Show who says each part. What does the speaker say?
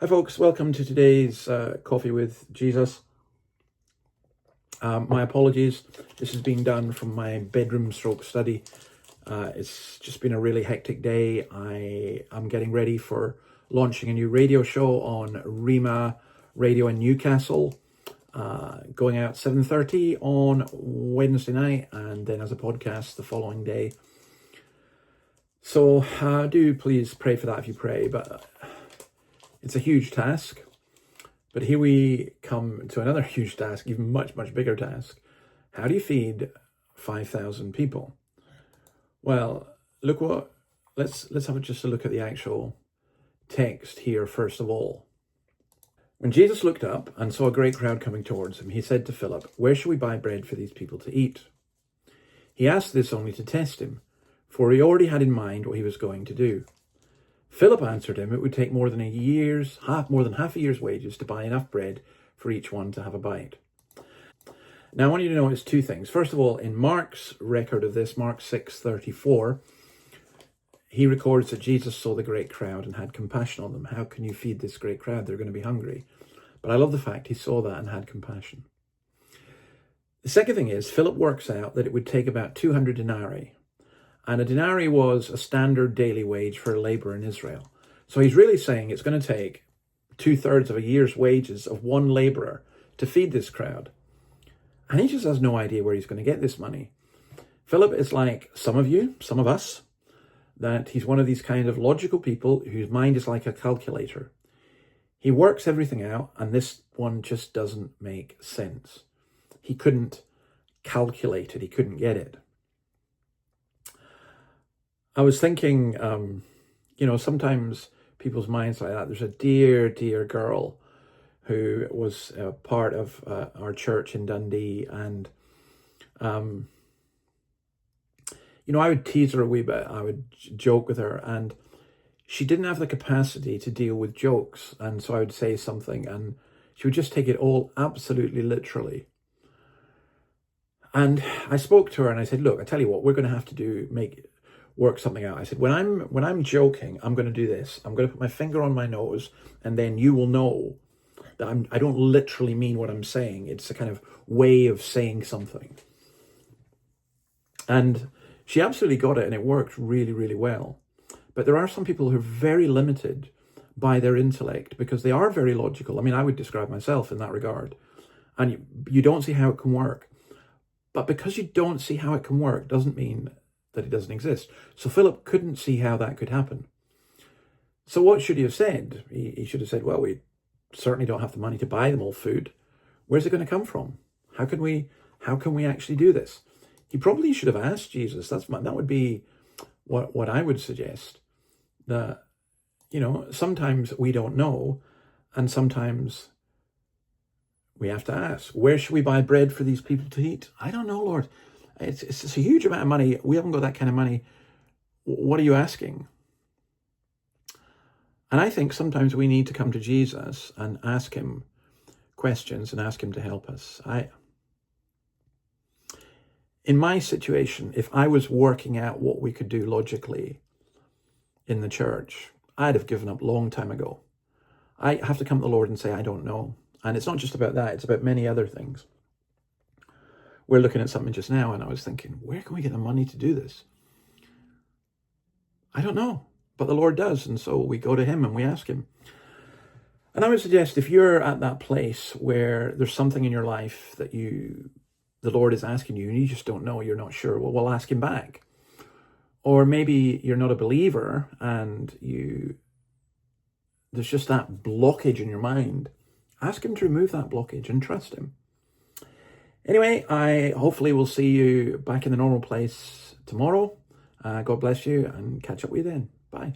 Speaker 1: Hi folks, welcome to today's Coffee with Jesus. My apologies, this is being done from my bedroom stroke study. It's just been a really hectic day. I'm getting ready for launching a new radio show on Rhema Radio in Newcastle, going out 7:30 on Wednesday night and then as a podcast the following day. So do please pray for that if you pray, but it's a huge task. But here we come to another huge task, even much bigger task. How do you feed 5,000 people? Well, let's have just a look at the actual text here first of all. When Jesus looked up and saw a great crowd coming towards him, he said to Philip, "Where shall we buy bread for these people to eat?" He asked this only to test him, for he already had in mind what he was going to do. Philip answered him, "It would take more than half a year's wages to buy enough bread for each one to have a bite." Now I want you to notice two things. First of all, in Mark's record of this, Mark 6:34, he records that Jesus saw the great crowd and had compassion on them. How can you feed this great crowd? They're going to be hungry. But I love the fact he saw that and had compassion. The second thing is, Philip works out that it would take about 200 denarii. And a denarii was a standard daily wage for a labourer in Israel. So he's really saying it's going to take 2/3 of a year's wages of one labourer to feed this crowd. And he just has no idea where he's going to get this money. Philip is like some of us, that he's one of these kind of logical people whose mind is like a calculator. He works everything out, and this one just doesn't make sense. He couldn't calculate it. He couldn't get it. I was thinking, sometimes people's minds like that. There's a dear girl who was part of our church in Dundee, and I would tease her a wee bit. I would joke with her, and she didn't have the capacity to deal with jokes. And so I would say something, and she would just take it all absolutely literally. And I spoke to her, and I said, "Look, I tell you what, we're going to have to work something out." I said, when I'm joking, I'm going to do this. I'm going to put my finger on my nose, and then you will know that I don't literally mean what I'm saying. It's a kind of way of saying something. And she absolutely got it, and it worked really, really well. But there are some people who are very limited by their intellect because they are very logical. I mean, I would describe myself in that regard. And you don't see how it can work. But because you don't see how it can work doesn't mean that it doesn't exist. So Philip couldn't see how that could happen. So what should he have said? He should have said, "Well, we certainly don't have the money to buy them all food. Where's it going to come from? How can we actually do this?" He probably should have asked Jesus. That would be what I would suggest. That, sometimes we don't know, and sometimes we have to ask, "Where should we buy bread for these people to eat?" "I don't know, Lord. It's a huge amount of money. We haven't got that kind of money. What are you asking?" And I think sometimes we need to come to Jesus and ask him questions and ask him to help us. In my situation, if I was working out what we could do logically in the church, I'd have given up a long time ago. I have to come to the Lord and say, "I don't know." And it's not just about that. It's about many other things. We're looking at something just now, and I was thinking, where can we get the money to do this? I don't know, but the Lord does, and so we go to him and we ask him. And I would suggest if you're at that place where there's something in your life that the Lord is asking you, and you just don't know, you're not sure, well, we'll ask him back. Or maybe you're not a believer, and there's just that blockage in your mind. Ask him to remove that blockage and trust him. Anyway, I hopefully will see you back in the normal place tomorrow. God bless you, and catch up with you then. Bye.